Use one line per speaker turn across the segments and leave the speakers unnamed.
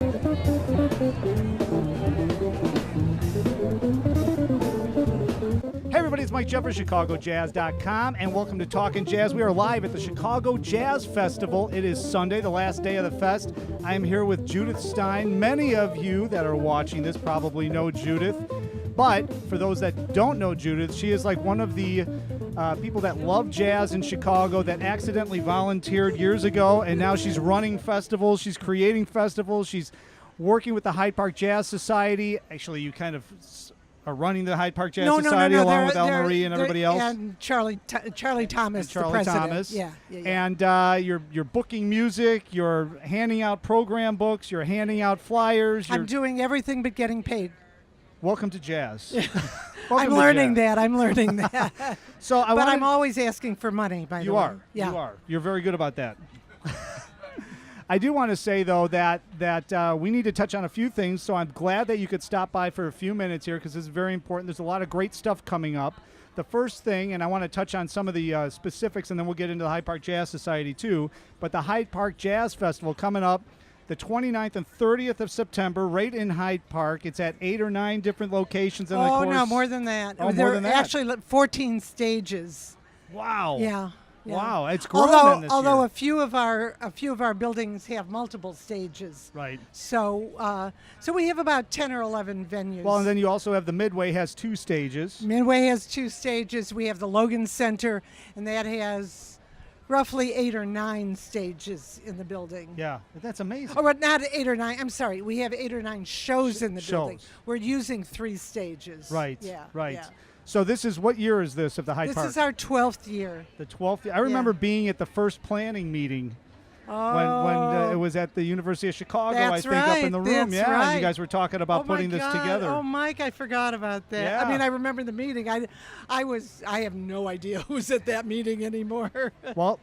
Hey everybody, it's Mike Jeffers, ChicagoJazz.com, and welcome to Talkin' Jazz. We are live at the Chicago Jazz Festival. It is Sunday, the last day of the fest. I am here with Judith Stein. Many of you that are watching this probably know Judith, but for those that don't know Judith, she is like one of the people that love jazz in Chicago that accidentally volunteered years ago, and now she's running festivals, she's creating festivals, she's working with the Hyde Park Jazz Society. Actually, you kind of are running the Hyde Park Jazz Society along with Elle Marie and everybody else.
And Charlie Thomas,
Charlie
the president.
Thomas.
Yeah.
And you're booking music, you're handing out program books, you're handing out flyers.
I'm doing everything but getting paid.
Welcome to jazz.
I'm learning that.
So
I'm always asking for money, by the way.
You are. You're very good about that. I do want to say, though, that we need to touch on a few things, so I'm glad that you could stop by for a few minutes here because this is very important. There's a lot of great stuff coming up. The first thing, and I want to touch on some of the specifics, and then we'll get into the Hyde Park Jazz Society, too, but the Hyde Park Jazz Festival coming up the 29th and 30th of September, right in Hyde Park. It's at 8 or 9 different locations. And
no, more than that.
Oh,
there
more than that.
Actually 14 stages.
Wow.
Yeah.
Wow, it's grown this
although
year.
a few of our buildings have multiple stages.
Right.
So we have about 10 or 11 venues.
Well, and then you also have the Midway has 2 stages.
Midway has 2 stages. We have the Logan Center, and that has roughly 8 or 9 stages in the building.
Yeah, that's amazing.
Oh, but not 8 or 9. I'm sorry. We have 8 or 9 shows in the building. We're using 3 stages.
Right.
Yeah.
Right.
Yeah.
So what year is this of the Hyde Park?
This is our 12th year.
The 12th year. I remember being at the first planning meeting when it was at the University of Chicago, I think, up in the room.
That's right.
And you guys were talking about putting this together.
Oh, Mike, I forgot about that.
Yeah.
I mean, I remember the meeting. I have no idea who's at that meeting anymore.
Well,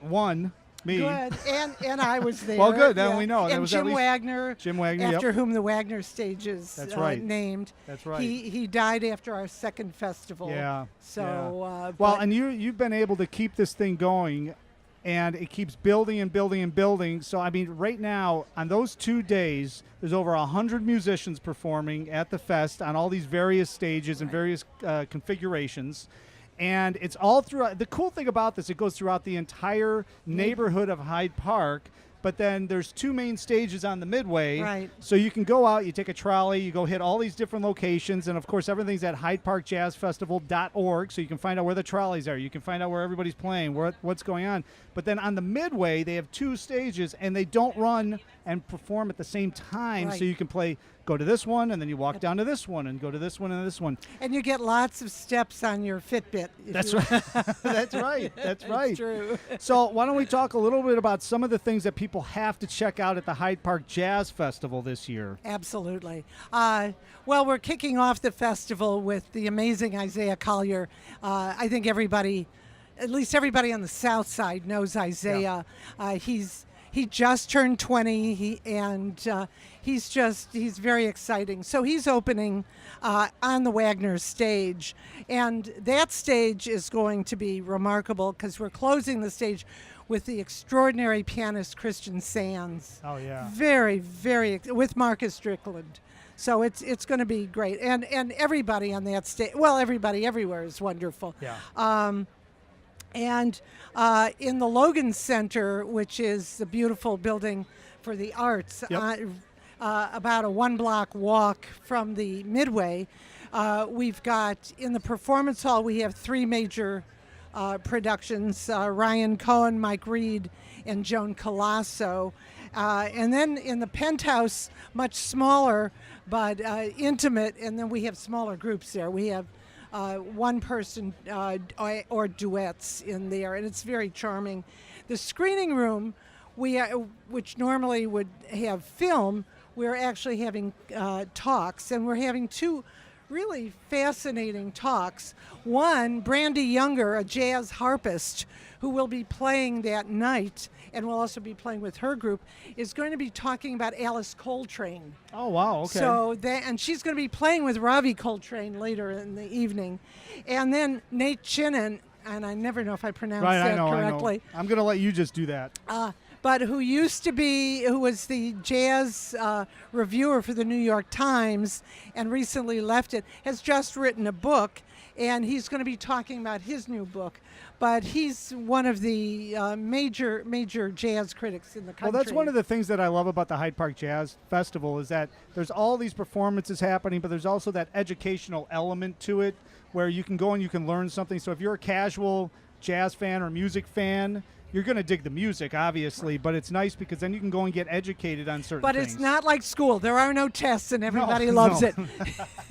me.
Good, and I was there.
Well, good. Then we know.
And
was
Jim Wagner. After whom the Wagner stage is named.
That's right.
He died after our second festival.
Yeah.
So.
And you've been able to keep this thing going, and it keeps building and building and building. So I mean, right now on those 2 days, there's over 100 musicians performing at the fest on all these various stages and various configurations. And it's all throughout. The cool thing about this, it goes throughout the entire neighborhood of Hyde Park. But then there's 2 main stages on the Midway.
Right.
So you can go out, you take a trolley, you go hit all these different locations. And, of course, everything's at hydeparkjazzfestival.org. So you can find out where the trolleys are. You can find out where everybody's playing, what's going on. But then on the Midway, they have 2 stages, and they don't run and perform at the same time.
Right.
So you can go to this one, and then you walk down to this one, and go to this one and this one.
And you get lots of steps on your Fitbit.
That's right. That's right. That's right.
That's true.
So why don't we talk a little bit about some of the things that people have to check out at the Hyde Park Jazz Festival this year?
Absolutely. Well, we're kicking off the festival with the amazing Isaiah Collier. I think at least everybody on the South Side knows Isaiah. Yeah. He just turned 20, he's very exciting. So he's opening on the Wagner stage, and that stage is going to be remarkable because we're closing the stage with the extraordinary pianist Christian Sands.
Oh yeah.
Very, very, with Marcus Strickland. So it's going to be great, and everybody on that stage. Well, everybody everywhere is wonderful.
Yeah.
And in the Logan Center, which is the beautiful building for the arts, about a 1-block walk from the Midway, we've got, in the Performance Hall, we have 3 major productions, Ryan Cohen, Mike Reed, and Joan Colasso. And then in the Penthouse, much smaller but intimate, and then we have smaller groups there. We have one person or duets in there, and it's very charming. The screening room, which normally would have film, we're actually having talks, and we're having 2 really fascinating talks. One, Brandy Younger, a jazz harpist who will be playing that night and will also be playing with her group, is going to be talking about Alice Coltrane.
Oh, wow, okay.
So and she's going to be playing with Ravi Coltrane later in the evening. And then Nate Chinnan, and I never know if I pronounce that correctly.
I know. I'm going to let you just do that.
but who was the jazz reviewer for the New York Times and recently left it, has just written a book, and he's going to be talking about his new book. But he's one of the major jazz critics in the country.
Well, that's one of the things that I love about the Hyde Park Jazz Festival is that there's all these performances happening, but there's also that educational element to it where you can go and you can learn something. So if you're a casual jazz fan or music fan, you're going to dig the music, obviously, but it's nice because then you can go and get educated on certain things.
But it's not like school. There are no tests, and everybody loves it.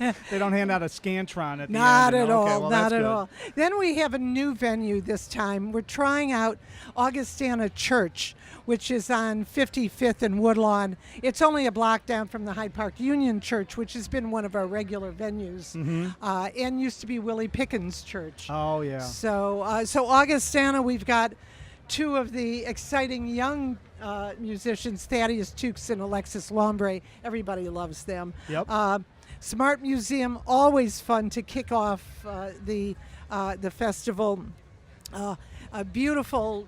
They don't hand out a Scantron at the
not
end.
At all.
Okay, well,
not
that's
at
good.
all. Then we have a new venue this time. We're trying out Augustana Church, which is on 55th and Woodlawn. It's only a block down from the Hyde Park Union Church, which has been one of our regular venues, and used to be Willie Pickens Church.
Oh, yeah.
So Augustana, we've got two of the exciting young musicians, Thaddeus Tukes and Alexis Lombre. Everybody loves them.
Yep.
Smart Museum, always fun to kick off the festival. A beautiful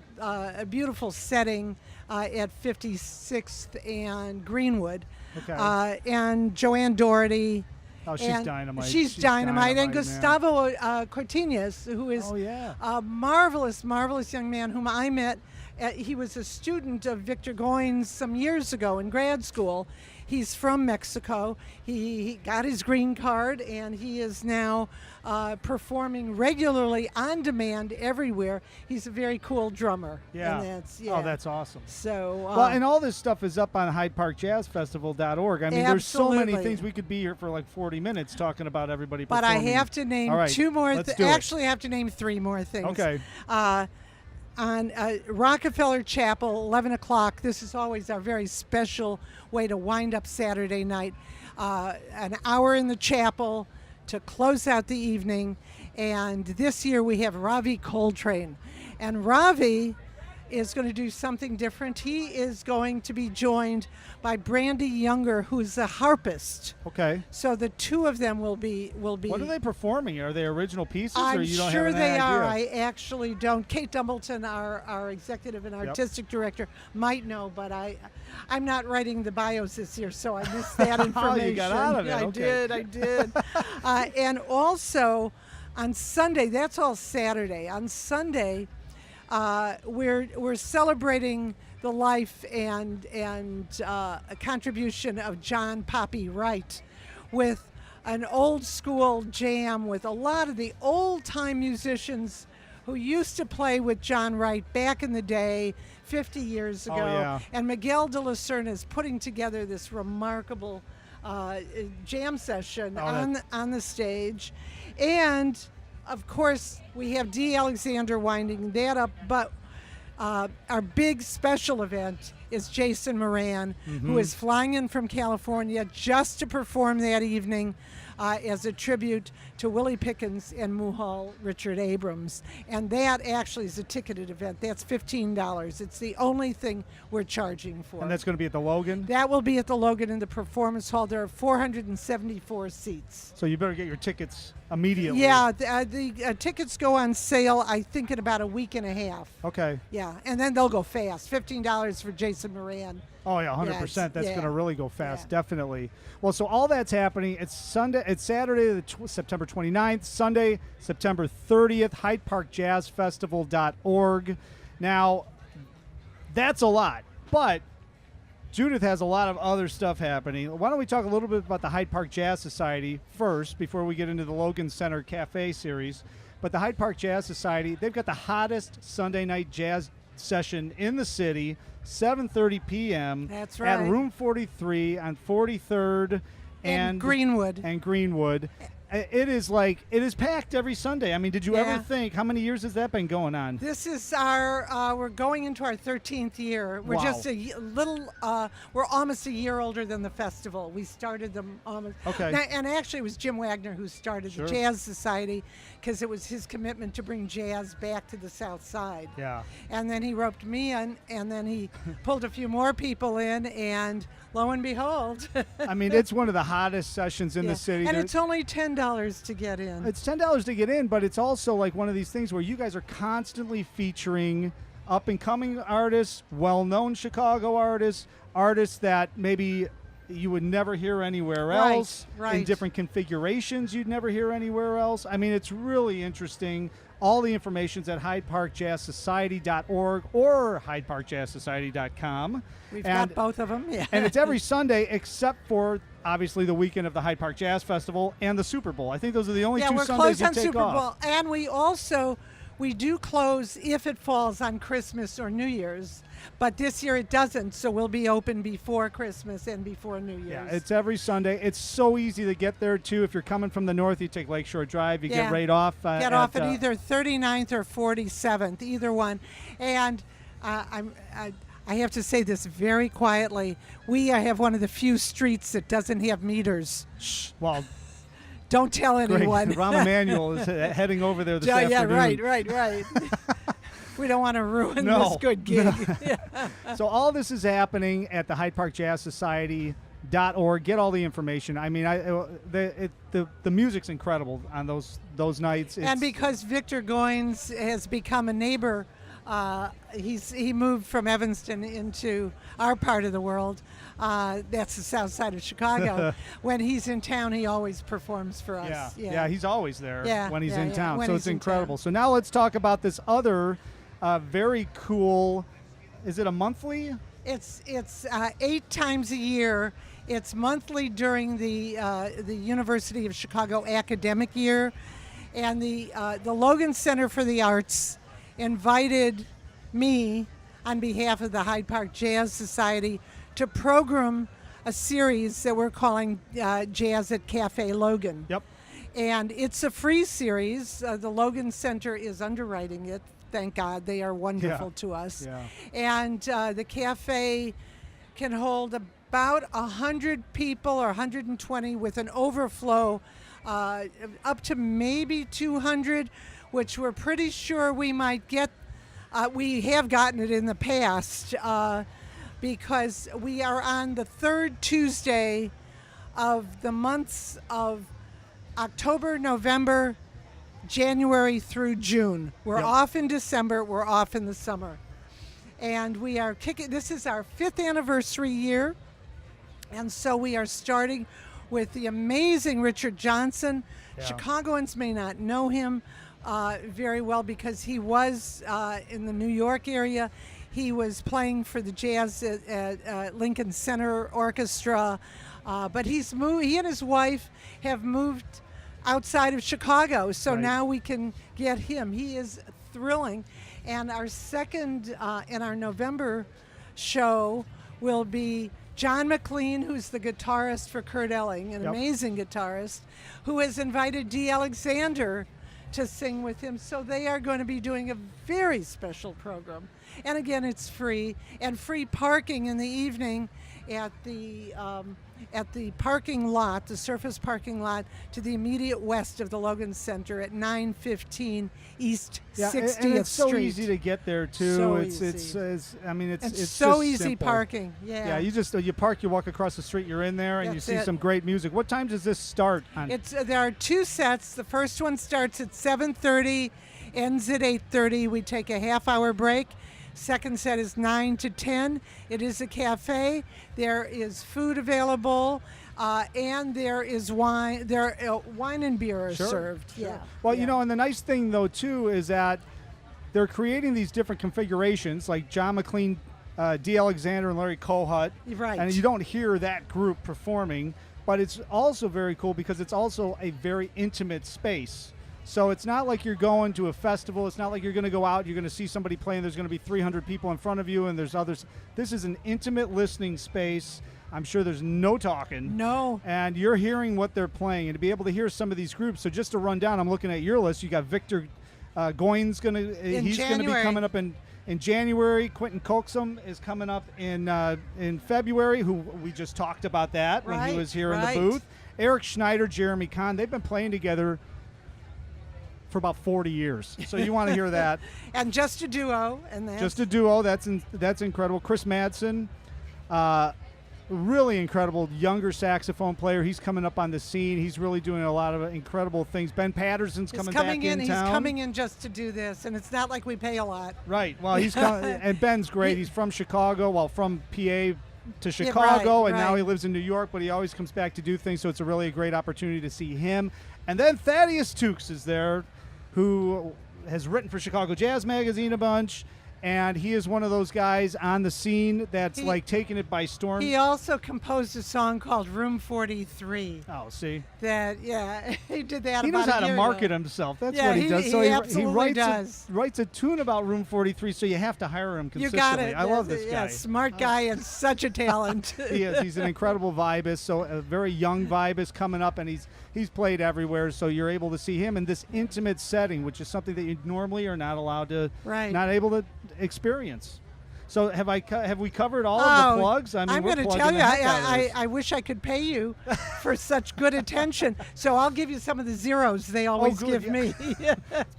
setting at 56th and Greenwood.
Okay.
And Joanne Doherty.
Oh, she's dynamite.
She's dynamite. And
man.
Gustavo Cortinez, who is a marvelous young man whom I met. He was a student of Victor Goines some years ago in grad school. He's from Mexico. He got his green card, and he is now performing regularly on demand everywhere. He's a very cool drummer.
Yeah.
And
Oh, that's awesome.
So
well, and all this stuff is up on HydeParkJazzFestival.org. I mean, there's so many things. We could be here for like 40 minutes talking about everybody
But
performing.
I have to name two more. Actually, I have to name three more things.
Okay.
On Rockefeller Chapel, 11 o'clock. This is always our very special way to wind up Saturday night. An hour in the chapel to close out the evening. And this year we have Ravi Coltrane. And Ravi is going to do something different. He is going to be joined by Brandy Younger, who's a harpist.
Okay.
So the two of them will be.
What are they performing? Are they original pieces,
I'm
or you don't
sure
have an
they
idea?
are. I actually don't. Kate Dumbleton, our executive and artistic director, might know, but I'm not writing the bios this year, so I missed that information.
Oh, you got out of it.
I did. And also on Sunday, that's all Saturday. On Sunday, we're celebrating the life and a contribution of John Poppy Wright with an old school jam with a lot of the old time musicians who used to play with John Wright back in the day 50 years ago.
Oh, yeah.
And Miguel de la Serna is putting together this remarkable jam session on the stage. And of course, we have Dee Alexander winding that up, but our big special event is Jason Moran, who is flying in from California just to perform that evening as a tribute to Willie Pickens and Muhal Richard Abrams. And that actually is a ticketed event. That's $15. It's the only thing we're charging for.
And that's going to be at the Logan?
That will be at the Logan in the Performance Hall. There are 474 seats.
So you better get your tickets immediately.
Yeah, the tickets go on sale, I think, in about a week and a half.
Okay.
Yeah, and then they'll go fast. $15 for Jason Moran.
Oh, yeah, 100%. That's going to really go fast, definitely. Well, so all that's happening. It's Saturday, September 29th, Sunday, September 30th, HydeParkJazzFestival.org. Now, that's a lot, but Judith has a lot of other stuff happening. Why don't we talk a little bit about the Hyde Park Jazz Society first before we get into the Logan Center Cafe series. But the Hyde Park Jazz Society, they've got the hottest Sunday night jazz session in the city, 7:30 p.m.
That's right.
At Room 43 on 43rd and
Greenwood.
It is packed every Sunday. I mean, did you ever think, how many years has that been going on?
This is we're going into our 13th year. We're just we're almost a year older than the festival. We started them almost.
Okay.
And actually it was Jim Wagner who started the Jazz Society because it was his commitment to bring jazz back to the South Side.
Yeah.
And then he roped me in, and then he pulled a few more people in, and lo and behold.
I mean, it's one of the hottest sessions in the city.
And it's only $10 to get in.
It's $10 to get in, but it's also like one of these things where you guys are constantly featuring up-and-coming artists, well-known Chicago artists, artists that maybe you would never hear anywhere else, in different configurations you'd never hear anywhere else. I mean, it's really interesting. All the information's at hydeparkjazzsociety.org or hydeparkjazzsociety.com.
We've got both of them. Yeah.
And it's every Sunday except for, obviously, the weekend of the Hyde Park Jazz Festival and the Super Bowl. I think those are the only two Sundays you take off. Yeah, we're closed on Super Bowl.
And we do close if it falls on Christmas or New Year's. But this year it doesn't, so we'll be open before Christmas and before New Year's.
Yeah, it's every Sunday. It's so easy to get there, too. If you're coming from the north, you take Lakeshore Drive. You get right off.
Get off at either 39th or 47th, either one. And I have to say this very quietly. We have one of the few streets that doesn't have meters.
Shh. Well,
don't tell anyone.
Rahm Emanuel is heading over there this afternoon.
Yeah, right. We don't want to ruin this good gig.
So all this is happening at the hydeparkjazzsociety.org. Get all the information. I mean, the music's incredible on those nights.
And because Victor Goines has become a neighbor, he moved from Evanston into our part of the world. That's the south side of Chicago. When he's in town, he always performs for us.
Yeah, he's always there when he's in town.
When
so it's incredible. So now let's talk about this other very cool. Is it a monthly?
It's 8 times a year. It's monthly during the University of Chicago academic year, and the Logan Center for the Arts invited me on behalf of the Hyde Park Jazz Society to program a series that we're calling Jazz at Cafe Logan.
Yep.
And it's a free series. The Logan Center is underwriting it. Thank God. They are wonderful to us.
Yeah.
And the cafe can hold about 100 people or 120 with an overflow up to maybe 200, which we're pretty sure we might get. We have gotten it in the past because we are on the third Tuesday of the months of October, November, January through June. We're off in December. We're off in the summer. And we are this is our 5th anniversary year. And so we are starting with the amazing Richard Johnson. Yeah. Chicagoans may not know him very well because he was in the New York area. He was playing for the Jazz at Lincoln Center Orchestra. But he and his wife have moved outside of Chicago, so now we can get him. He is thrilling. And our second in our November show will be John McLean, who's the guitarist for Kurt Elling, an amazing guitarist, who has invited Dee Alexander to sing with him. So they are going to be doing a very special program. And again, it's free, and free parking in the evening at the parking lot, the surface parking lot to the immediate west of the Logan Center at 915 East 60th
and it's so
Street.
Easy to get there too.
So
it's
easy.
It's
so
just
easy
simple.
parking. Yeah.
You park, you walk across the street, you're in there, and
That's
you see some great music. What time does this start?
There are 2 sets. The first one starts at 7:30, ends at 8:30. We take a half-hour break. Second set is 9 to 10. It is a cafe. There is food available, and there is wine. Wine and beer are served.
Sure.
Yeah.
Well, and the nice thing though too is that they're creating these different configurations, like John McLean, Dee Alexander, and Larry Kohut.
Right.
And you don't hear that group performing, but it's also very cool because it's also a very intimate space. So it's not like you're going to a festival. It's not like you're going to go out, you're going to see somebody playing, there's going to be 300 people in front of you, and there's others. This is an intimate listening space. I'm sure there's no talking.
No.
And you're hearing what they're playing, and to be able to hear some of these groups. So just to run down, I'm looking at your list. You got Victor Goines going to be coming up in January. Quentin Coxum is coming up in February, who we just talked about that when he was here in the booth. Eric Schneider, Jeremy Kahn, they've been playing together for about 40 years. So you want to hear that.
And just a duo.
Just a duo. That's incredible. Chris Madsen, really incredible younger saxophone player. He's coming up on the scene. He's really doing a lot of incredible things. Ben Patterson's coming back in town.
He's coming in just to do this, and it's not like we pay a lot.
Right. Well, he's and Ben's great. He's from Chicago, from PA to Chicago, and now he lives in New York, but he always comes back to do things, so it's a great opportunity to see him. And then Thaddeus Tukes is there, who has written for Chicago Jazz Magazine a bunch, and he is one of those guys on the scene that's taking it by storm.
He also composed a song called Room 43.
Oh, see?
He did that.
He knows how to market himself. That's what he does. So he writes a tune about Room 43, so you have to hire him consistently.
You got it.
I love this guy.
Yeah, smart guy and such a talent.
He is. He's an incredible vibist, so a very young vibist coming up, and he's played everywhere, so you're able to see him in this intimate setting, which is something that you normally are not allowed to, not able to experience. So have we covered all of the plugs? I mean,
I'm going to tell you, I wish I could pay you for such good attention. So I'll give you some of the zeros they always give me.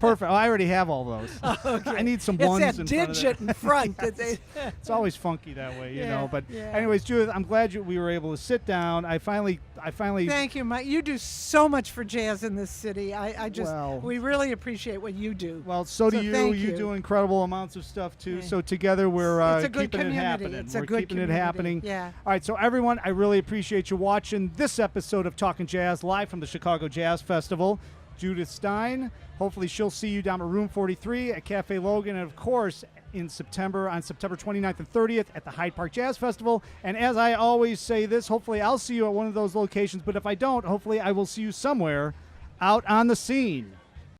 Perfect. Oh, I already have all those.
Okay.
I need some ones
it's that digit in front.
It's always funky that way, you know. But anyways, Judith, I'm glad we were able to sit down. I finally.
Thank you, Mike. You do so much for jazz in this city. We really appreciate what you do.
Well, so do you. You do incredible amounts of stuff too. So together we're keeping it happening. We're keeping it happening.
Yeah.
All right. So everyone, I really appreciate you watching this episode of Talking Jazz live from the Chicago Jazz Festival. Judith Stein. Hopefully she'll see you down at Room 43 at Cafe Logan, and of course on September 29th and 30th at the Hyde Park Jazz Festival. And as I always say this, hopefully I'll see you at one of those locations, but if I don't, hopefully I will see you somewhere out on the scene.